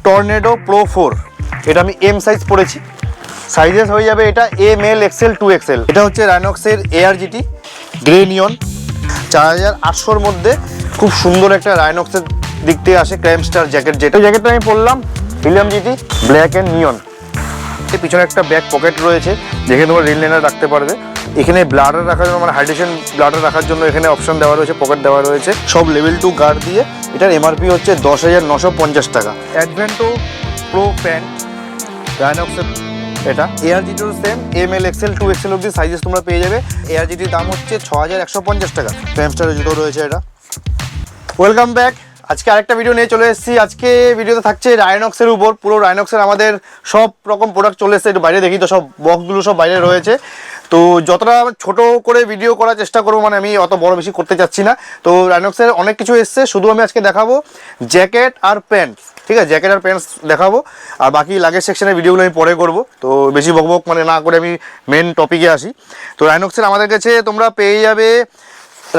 Tornado pro 4, এটা আমি M size পড়েছি। সাইজেস হয়ে যাবে এটা এম এল এক্সেল 2XL। এটা হচ্ছে রাইনক্সের ARGT গ্রে নিয়ন 4800-র মধ্যে। খুব সুন্দর একটা রাইনক্সের দিক থেকে আসে ক্রাইমস্টার জ্যাকেট, যেটা জ্যাকেটটা আমি পরলাম হিলিয়াম জিটি ব্ল্যাক অ্যান্ড নিয়ন। পিছনে একটা ব্যাক পকেট রয়েছে যেখানে তোমার রিল লাইনার রাখতে পারবে। এখানে ব্লাডার রাখার জন্য মানে হাইড্রেশন ব্লাডার রাখার জন্য এখানে অপশন দেওয়া রয়েছে, পকেট দেওয়া রয়েছে। সব লেভেল 2 গার্ড দিয়ে। এটার MRP হচ্ছে 10,950 টাকা। অ্যাডভেন্টো প্রো প্যান্ট রাইনক্সের, এটা ARGT same ML XL 2XL অব্দি সাইজেস তোমরা পেয়ে যাবে। ARGT দাম হচ্ছে 6,150 টাকা। ক্রাইমস্টারের জুতো রয়েছে এটা। Welcome back. আজকে আরেকটা ভিডিও নিয়ে চলে এসেছি। আজকে ভিডিওতে থাকছে রাইনক্সের উপর। পুরো রাইনক্সের আমাদের সব রকম প্রোডাক্ট চলে এসেছে। একটু বাইরে দেখি তো, সব বক্সগুলো সব বাইরে রয়েছে। তো যতটা ছোট করে ভিডিও করার চেষ্টা করবো, মানে আমি অত বড় বেশি করতে চাচ্ছি না। তো রাইনক্সের অনেক কিছু এসছে, শুধু আমি আজকে দেখাবো জ্যাকেট আর প্যান্ট। ঠিক আছে, জ্যাকেট আর প্যান্টস দেখাবো, আর বাকি লাগেজ সেকশনের ভিডিওগুলো আমি পরে করবো। তো বেশি বকবক মানে না করে আমি মেন টপিকে আসি। তো রাইনক্সের আমাদের কাছে তোমরা পেয়ে যাবে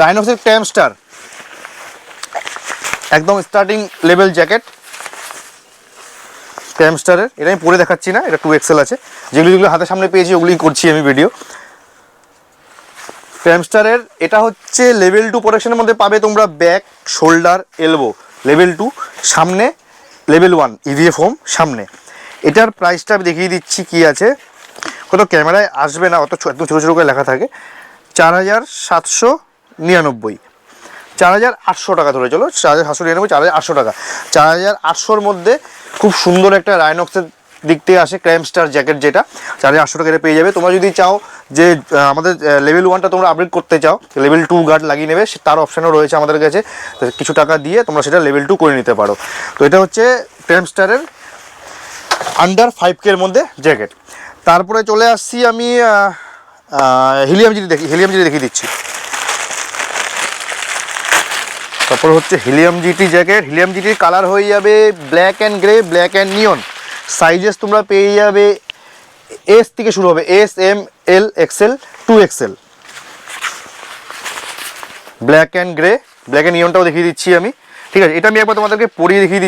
রাইনক্সের ক্রাইমস্টার, একদম স্টার্টিং লেভেল জ্যাকেট ক্রাইমস্টারের। এটা আমি পরে দেখাচ্ছি না, এটা 2XL আছে। যেগুলো হাতের সামনে পেয়েছি ওগুলোই করছি আমি ভিডিও। ক্রাইমস্টারের এটা হচ্ছে লেভেল 2 প্রোটেকশনের মধ্যে পাবে তোমরা ব্যাক, শোল্ডার, এলবো লেভেল 2, সামনে লেভেল 1 EVA ফোম সামনে। এটার প্রাইসটা আমি দেখিয়ে দিচ্ছি কি আছে, কত ক্যামেরায় আসবে না, অত একদম ছোটো ছোটো করে লেখা থাকে। 4,799, 4,800 টাকা ধরে চলো, 4,799, 4,800 টাকা। 4,800-র মধ্যে খুব সুন্দর একটা রাইনক্সের দিক থেকে আসে ক্রাইমস্টার জ্যাকেট, যেটা 4,800 টাকা পেয়ে যাবে। তোমরা যদি চাও যে আমাদের লেভেল 1টা তোমরা আপগ্রেড করতে চাও, লেভেল 2 গার্ড লাগিয়ে নেবে, তার অপশানও রয়েছে আমাদের কাছে। কিছু টাকা দিয়ে তোমরা সেটা লেভেল 2 করে নিতে পারো। তো এটা হচ্ছে ক্রাইমস্টারের আন্ডার 5K-র মধ্যে জ্যাকেট। তারপরে চলে আসছি আমি হিলিয়াম জিটি দেখিয়ে দিচ্ছি। তারপর হচ্ছে হিলিয়াম জিটি জ্যাকেট। হিলিয়াম জিটির কালার হয়ে যাবে black and grey, black and neon. Sizes তোমরা পেয়ে যাবে S থেকে শুরু হবে, S, M, L, XL, 2XL। Black and grey, black and নিয়নটাও দেখিয়ে দিচ্ছি আমি। ঠিক আছে, এটা আমি একবার তোমাদেরকে পরিয়ে দেখিয়ে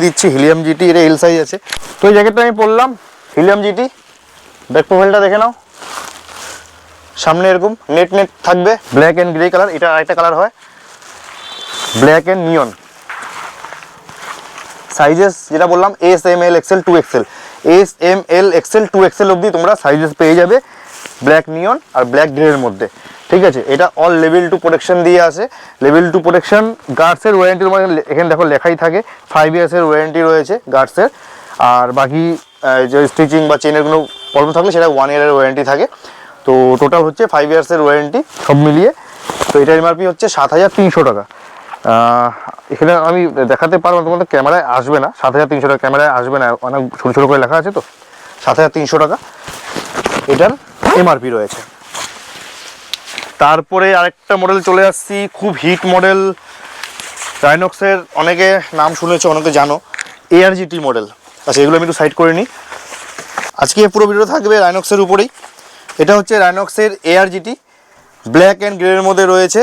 দিচ্ছি হিলিয়াম জিটি। এটা L সাইজ আছে। তো এই জ্যাকেটটা আমি পরলাম হিলিয়াম জিটি। ব্যাক প্রোফাইলটা দেখে নাও, সামনে এরকম নেট থাকবে, ব্ল্যাক অ্যান্ড গ্রে কালার। এটা আরেকটা কালার হয় ব্ল্যাক অ্যান্ড নিয়ন। সাইজেস যেটা বললাম S, M, L, XL, 2XL, S, M, L, XL, 2XL অবধি তোমরা সাইজেস পেয়ে যাবে ব্ল্যাক নিয়ন আর ব্ল্যাক গ্রের মধ্যে। ঠিক আছে, এটা অল লেভেল 2 প্রোটেকশন দিয়ে আসে। লেভেল 2 প্রোটেকশন, গার্ডসের ওয়ারেন্টি তোমার এখানে দেখো লেখাই থাকে, 5 ইয়ার্সের ওয়ারেন্টি রয়েছে গার্ডসের। আর বাকি যে স্টিচিং বা চেনের কোনো প্রবলেম থাকলে সেটা 1 ইয়ারের ওয়ারেন্টি থাকে। তো টোটাল হচ্ছে 5 ইয়ার্সের ওয়ারেন্টি সব মিলিয়ে। তো এটার MRP হচ্ছে 7,300 টাকা। এখানে আমি দেখাতে পারবো, তোমাদের ক্যামেরায় আসবে না। 7,300 টাকা ক্যামেরায় আসবে না, অনেক ছোটো ছোটো করে লেখা আছে তো। 7,300 টাকা এটার MRP রয়েছে। তারপরে আরেকটা মডেল চলে আসছি, খুব হিট মডেল রাইনক্সের, অনেকে নাম শুনেছো, অনেকে জানো, ARGT মডেল। আচ্ছা, এগুলো আমি একটু সাইড করে নিই। আজকে পুরো ভিডিও থাকবে রাইনক্সের উপরেই। এটা হচ্ছে রাইনক্সের ARGT ব্ল্যাক অ্যান্ড গ্রের মধ্যে রয়েছে।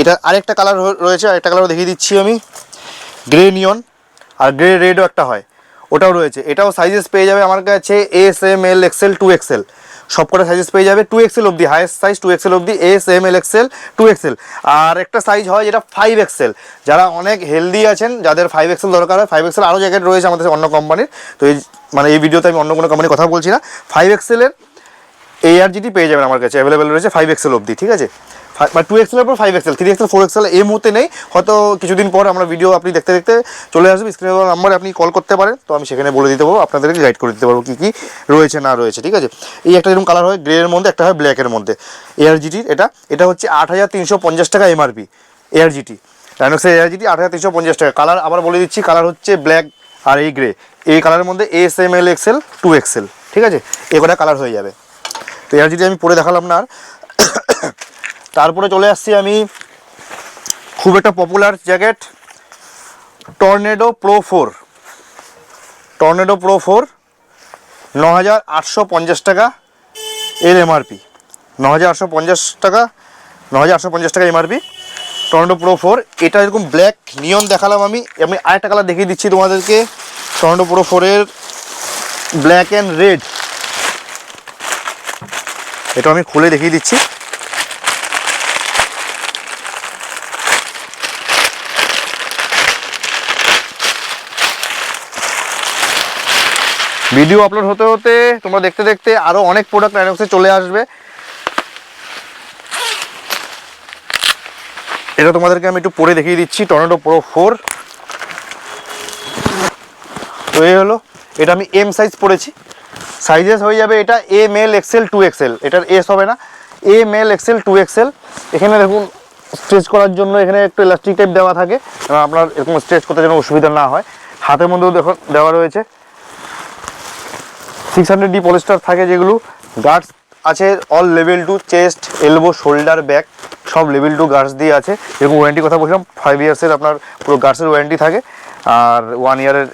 এটা আরেকটা কালার রয়েছে, আরেকটা কালার দেখিয়ে দিচ্ছি আমি, গ্রে নিয়ন আর গ্রে রেডও একটা হয়, ওটাও রয়েছে। এটাও সাইজেস পেয়ে যাবে আমার কাছে S, M, L, XL, 2XL। সবকটা সাইজেস পেয়ে যাবে 2XL অবধি, হাইয়েস্ট সাইজ 2XL অবধি, S, M, L, XL, 2XL। আর একটা সাইজ হয় যেটা 5XL। যারা অনেক হেলদি আছেন, যাদের 5XL দরকার হয়, 5XL আরও জ্যাকেট রয়েছে আমাদের অন্য কোম্পানির। তো এই ভিডিওতে আমি অন্য কোনো কোম্পানির কথা বলছি না। 5XL-এর ARGT পেয়ে যাবেন আমার কাছে, অ্যাভেলেবেল রয়েছে 5XL অবধি। ঠিক আছে, বা 2XL-এর পর 5XL, 3XL, 4XL এই মুহূর্তে নেই, হয়তো কিছুদিন পর আমরা ভিডিও আপনি দেখতে দেখতে চলে আসবে। স্ক্রিনে নাম্বারে আপনি কল করতে পারেন, তো আমি সেখানে বলে দিতে পারবো, আপনাদেরকে গাইড করে দিতে পারবো কী কী রয়েছে না রয়েছে। ঠিক আছে, এই একটা এরকম কালার হয় গ্রের মধ্যে, একটা হয় ব্ল্যাকের মধ্যে ARGT-র। এটা হচ্ছে 8,350 টাকা MRP ARGT। রাইনক্সের ARGT 8,350 টাকা। কালার আবার বলে দিচ্ছি, কালার হচ্ছে ব্ল্যাক আর এই গ্রে। এই কালারের মধ্যে S, M, L, XL, 2XL। ঠিক আছে, এ কটা কালার হয়ে যাবে। তো ARGT আমি পরে দেখালাম না আর। তারপরে চলে আসছি আমি খুব একটা popular jacket tornado pro 4। Tornado pro 4 9,850 টাকা এর MRP। 9,850 টাকা, 9,850 টাকা MRP। Tornado pro 4। এটা এরকম ব্ল্যাক নিয়ন দেখালাম আমি আরেকটা কালার দেখিয়ে দিচ্ছি তোমাদেরকে। টর্নেডো প্রো 4 এর ব্ল্যাক অ্যান্ড রেড, এটা আমি খুলে দেখিয়ে দিচ্ছি। ভিডিও আপলোড হতে হতে তোমরা দেখতে দেখতে আরো অনেক প্রোডাক্ট আইনক্সে চলে আসবে। এটা তোমাদেরকে আমি একটু পরে দেখিয়ে দিচ্ছি। টর্নেডো প্রো 4 তো এই হলো, এটা আমি এম সাইজ পড়েছি। সাইজেস হয়ে যাবে এটা এম এল এক্সেল 2XL, এটার এস হবে না, এম এল এক্সেল 2XL। এখানে দেখুন স্ট্রেচ করার জন্য এখানে একটু ইলাস্টিক টাইপ দেওয়া থাকে, আপনার এরকম স্ট্রেচ করতে যেন অসুবিধা না হয়। হাতের মধ্যেও দেখুন দেওয়া রয়েছে 600D পলিস্টার থাকে, যেগুলো গার্ডস আছে all level 2, chest, elbow, shoulder, back সব লেভেল 2 গার্ডস দিয়ে আছে। এরকম ওয়ারেন্টি কথা বলছিলাম, 5 ইয়ার্সের আপনার পুরো গার্ডসের ওয়ারেন্টি থাকে, আর 1 ইয়ারের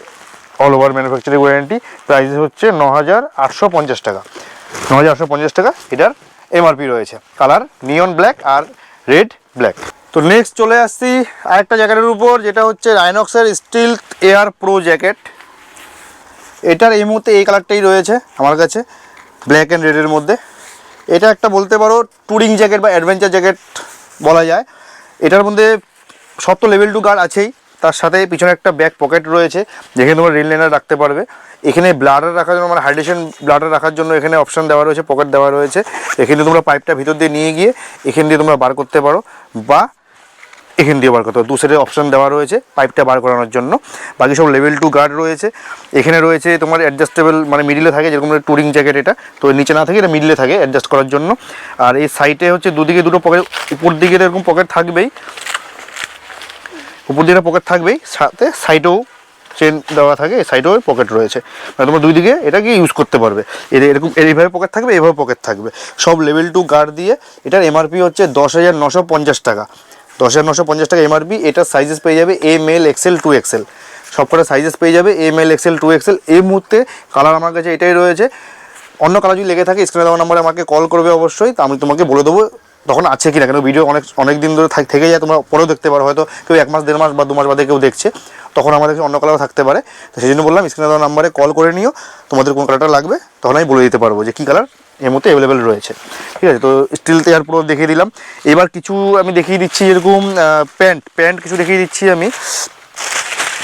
all over manufacturing warranty. Price হচ্ছে 9850 টাকা, 9850 টাকা এটার এমআরপি রয়েছে। কালার নিয়ন ব্ল্যাক আর রেড ব্ল্যাক। তো নেক্সট চলে আসছি আরেকটা জ্যাকেটের উপর, যেটা হচ্ছে রাইনক্সের স্টিল এয়ার প্রো জ্যাকেট। এটার এই মুহূর্তে এই কালারটাই রয়েছে আমার কাছে, ব্ল্যাক অ্যান্ড রেডের মধ্যে। এটা একটা বলতে পারো ট্যুরিং জ্যাকেট বা অ্যাডভেঞ্চার জ্যাকেট বলা যায়। এটার মধ্যে সব তো লেভেল 2 গার্ড আছেই, তার সাথে পিছনে একটা ব্যাক পকেট রয়েছে যেখানে তোমরা রেল লাইনার রাখতে পারবে। এখানে ব্লাডার রাখার জন্য মানে হাইড্রেশন ব্লাডার রাখার জন্য এখানে অপশান দেওয়া রয়েছে, পকেট দেওয়া রয়েছে। এখানে তোমরা পাইপটা ভিতর দিয়ে নিয়ে গিয়ে এখান দিয়ে তোমরা বার করতে পারো, বা এখান দিয়ে বার করতে পারো। দু সাইডে অপশান দেওয়া রয়েছে পাইপটা বার করানোর জন্য। বাকি সব লেভেল 2 গার্ড রয়েছে। এখানে রয়েছে তোমার অ্যাডজাস্টেবল, মানে মিডিলে থাকে, যেরকম ট্যুরিং জ্যাকেট এটা তো নিচে না থাকে, এটা মিডিলে থাকে অ্যাডজাস্ট করার জন্য। আর এই সাইডে হচ্ছে দুদিকে দুটো পকেট, উপর দিকে এরকম পকেট থাকবেই, উপর দিকে পকেট থাকবেই, সাথে সাইডেও চেন দেওয়া থাকে, এই সাইডেও পকেট রয়েছে, মানে তোমরা দুই দিকে এটাকে ইউজ করতে পারবে। এরকম এইভাবে পকেট থাকবে, এইভাবে পকেট থাকবে, সব লেভেল 2 গার্ড দিয়ে। এটার এমআরপি হচ্ছে 10,950 টাকা, 10,950 টাকা এমআরপি। এটার সাইজেস পেয়ে যাবে এম এল এক্সেল 2XL, সবকটা সাইজেস পেয়ে যাবে এম এল এক্সেল 2XL। এই মুহূর্তে কালার আমার কাছে এটাই রয়েছে। অন্য কালার যদি লেগে থাকে স্ক্রিনে দেওয়া নম্বরে আমাকে কল করবে অবশ্যই, তো আমি তোমাকে বলে দেবো তখন আছে কি না, কেন ভিডিও অনেক দিন ধরে থেকে যায়, তোমরা পরেও দেখতে পারো, হয়তো কেউ 1 মাস 1.5 মাস বা 2 মাস বাদে কেউ দেখছে, তখন আমাদের অন্য কালারও থাকতে পারে। তো সেই জন্য বললাম স্ক্রিনে দেওয়া নাম্বারে কল করে নিও, তোমাদের কোন কালারটা লাগবে তখন আমি বলে দিতে পারবো যে কী কালার এর মধ্যে অ্যাভেলেবেল রয়েছে। ঠিক আছে, তো স্টিল এয়ার প্রো দেখিয়ে দিলাম। এবার কিছু আমি দেখিয়ে দিচ্ছি, এরকম প্যান্ট কিছু দেখিয়ে দিচ্ছি আমি।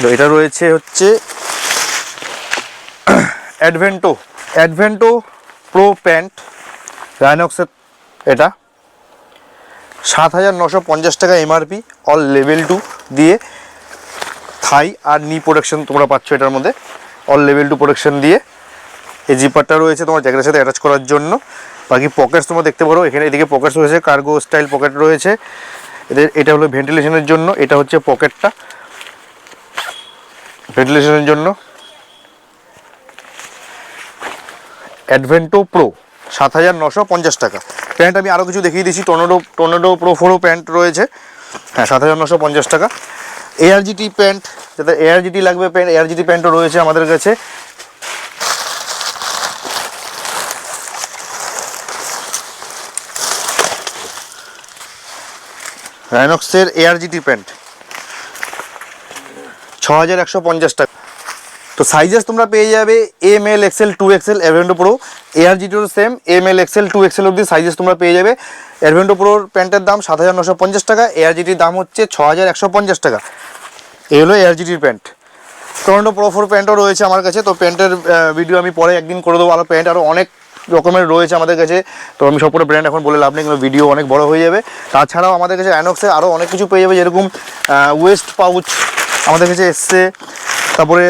তো এটা রয়েছে হচ্ছে অ্যাডভেন্টো প্রো প্যান্ট রাইনক্সের, এটা 7,950 টাকা এমআরপি, অল লেভেল 2 দিয়ে। থাই আর নি প্রোটেকশন তোমরা পাচ্ছ এটার মধ্যে, অল লেভেল 2 প্রোটেকশন দিয়ে। এই জিপারটা রয়েছে তোমার জ্যাকেটের সাথে অ্যাটাচ করার জন্য। বাকি পকেটস তোমরা দেখতে পারো, এখানে এদিকে পকেটস রয়েছে, কার্গো স্টাইল পকেট রয়েছে এটা হলো ভেন্টিলেশনের জন্য, এটা হচ্ছে পকেটটা ভেন্টিলেশনের জন্য। অ্যাডভেন্টো প্রো 7,950 টাকা প্যান্ট। আমি আরও কিছু দেখিয়ে দিচ্ছি, টর্নেডো প্রো 4 প্যান্ট রয়েছে, হ্যাঁ 7,950 টাকা। এআরজিটি প্যান্ট, যাতে এআরজিটি লাগবে প্যান্ট, এআরজিটি প্যান্টও রয়েছে আমাদের কাছে। রাইনক্সের এআরজিটি প্যান্ট 6,150 টাকা। তো সাইজেস তোমরা পেয়ে যাবে M L XL 2XL Advento Pro, এআরজিটিও same M L XL 2XL অবধি সাইজেস তোমরা পেয়ে যাবে। অ্যাডভেন্টো প্রোর প্যান্টের দাম 7,950 টাকা, এআরজিটির দাম হচ্ছে 6,150 টাকা। এই হলো এআরজিটির প্যান্ট। টর্নেডো প্রো 4 প্যান্টও রয়েছে আমার কাছে, তো প্যান্টের ভিডিও আমি পরে একদিন করে দেবো। আরও প্যান্ট আরও অনেক রকমের রয়েছে আমাদের কাছে, তো আমি সবকটা ব্র্যান্ড এখন বলে লাভ নেই, কিন্তু ভিডিও অনেক বড় হয়ে যাবে। তাছাড়াও আমাদের কাছে রাইনক্সে আরও অনেক কিছু পেয়ে যাবে, যেরকম ওয়েস্ট পাউচ আমাদের কাছে এসছে, তারপরে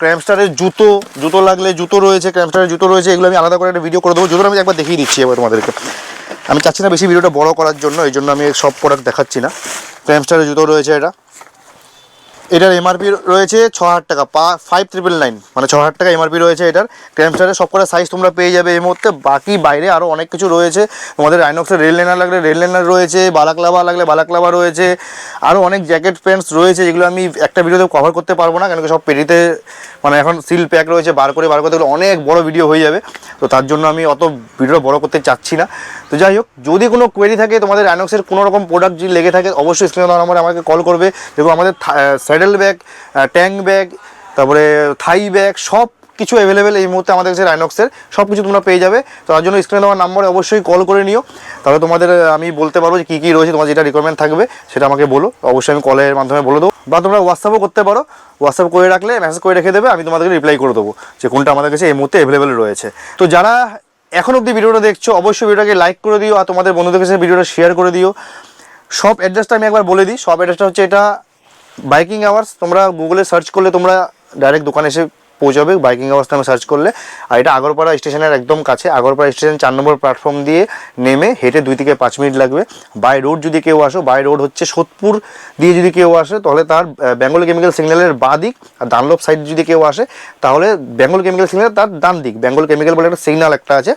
ক্র্যামস্টারের জুতো লাগলে জুতো রয়েছে, ক্র্যামস্টারের জুতো রয়েছে, এগুলো আমি আলাদা করে একটা ভিডিও করে দেবো। জুতো আমি একবার দেখিয়ে দিচ্ছি এবার তোমাদেরকে, আমি চাচ্ছি না বেশি ভিডিওটা বড় করার জন্য, এই জন্য আমি সব প্রোডাক্ট দেখাচ্ছি না। ক্র্যামস্টারের জুতো রয়েছে, এটা এটার এমআরপি রয়েছে 6,000 টাকা, 5,999, মানে 6,000 টাকা এমআরপি রয়েছে এটার। ক্র্যামস্টারের সবকটা সাইজ তোমরা পেয়ে যাবে এই মুহূর্তে। বাকি বাইরে আরও অনেক কিছু রয়েছে তোমাদের। আইনক্সের রেল লাইনার লাগলে রেল লাইনার রয়েছে, বালাক্লাভা লাগলে বালাক্লাভা রয়েছে, আরও অনেক জ্যাকেট প্যান্টস রয়েছে যেগুলো আমি একটা ভিডিওতে কভার করতে পারবো না, কেন কি সব পেটিতে মানে এখন সিল প্যাক রয়েছে, বার করে গেলে অনেক বড় ভিডিও হয়ে যাবে। তো তার জন্য আমি অত ভিডিও বড় করতে চাচ্ছি না। তো যাই হোক, যদি কোনো কোয়েরি থাকে তোমাদের আইনক্সের কোনো রকম প্রোডাক্ট যদি লেগে থাকে, অবশ্যই স্ক্রিনে দেওয়া নাম্বারে আমাকে কল করবে। দেখো আমাদের স্যাডেল ব্যাগ, ট্যাঙ্ক ব্যাগ, তারপরে থাই ব্যাগ, সব কিছু অ্যাভেলেবেল এই মুহূর্তে আমাদের কাছে আইনক্সের সব কিছু তোমরা পেয়ে যাবে। তো তার জন্য স্ক্রিনে দেওয়ার নাম্বারে অবশ্যই কল করে নিও, তাহলে তোমাদের আমি বলতে পারবো যে কী কী রয়েছে, তোমার যেটা রিকোয়ারমেন্ট থাকবে সেটা আমাকে বলো, অবশ্যই আমি কলের মাধ্যমে বলে দেবো। বা তোমরা হোয়াটসঅ্যাপও করতে পারো, হোয়াটসঅ্যাপ করে রাখলে মেসেজ করে রেখে দেবে, আমি তোমাদেরকে রিপ্লাই করে দেবো যে কোনটা আমাদের কাছে এই মুহূর্তে অ্যাভেলেবেল রয়েছে। তো যারা এখন অবধি ভিডিওটা দেখছো, অবশ্যই ভিডিওটাকে লাইক করে দিও আর তোমাদের বন্ধুদের কাছে ভিডিওটা শেয়ার করে দিও। সব অ্যাড্রেসটা আমি একবার বলে দিই। সব অ্যাড্রেসটা হচ্ছে এটা বাইকিং আওয়ার্স, তোমরা গুগলে সার্চ করলে তোমরা ডাইরেক্ট দোকানে এসে পৌঁছাবে বাইকিং আওয়ার্স নামে সার্চ করলে। আর এটা আগরপাড়া স্টেশনের একদম কাছে, আগরপাড়া স্টেশন 4 নম্বর প্ল্যাটফর্ম দিয়ে নেমে হেঁটে 2 থেকে 5 মিনিট লাগবে। বাই রোড যদি কেউ আসো, বাই রোড হচ্ছে সোদপুর দিয়ে যদি কেউ আসে তাহলে তার বেঙ্গল কেমিক্যাল সিগন্যালের বাঁ দিক, আর ডানলপ সাইড যদি কেউ আসে তাহলে বেঙ্গল কেমিক্যাল সিগন্যাল তার ডান দিক, বেঙ্গল কেমিক্যাল বলে একটা সিগন্যাল একটা আছে,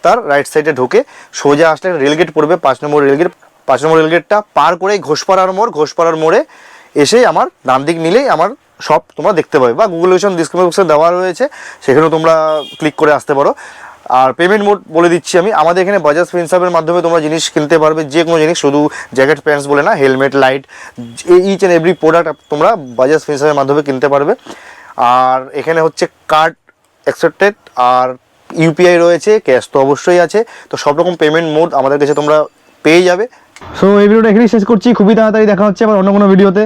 তার রাইট সাইডে ঢুকে সোজা আসলে রেলগেট পড়বে, 5 নম্বর রেলগেট। 5 নম্বর রেলগেটটা পার করেই ঘোষপাড়ার মোড়ে এসে আমার ডান দিক নিলেই আমার সব তোমরা দেখতে পাবে, বা গুগল লোকেশন ডিসক্রিপশন বক্সে দেওয়া রয়েছে, সেখানেও তোমরা ক্লিক করে আসতে পারো। আর পেমেন্ট মোড বলে দিচ্ছি আমি, আমাদের এখানে বাজাজ ফিনসার্ভের মাধ্যমে তোমরা জিনিস কিনতে পারবে, যে কোনো জিনিস, শুধু জ্যাকেট প্যান্টস বলে না, helmet, light, each and every product তোমরা বাজাজ ফিনসার্ভের মাধ্যমে কিনতে পারবে। আর এখানে হচ্ছে কার্ড অ্যাকসেপ্টেড, আর ইউপিআই রয়েছে, ক্যাশ তো অবশ্যই আছে। তো সব রকম পেমেন্ট মোড আমাদের কাছে তোমরা পেয়ে যাবে। সো এই ভিডিওটা এখানেই শেষ করছি, খুবই তাড়াতাড়ি দেখা হচ্ছে আবার অন্য কোনো ভিডিওতে।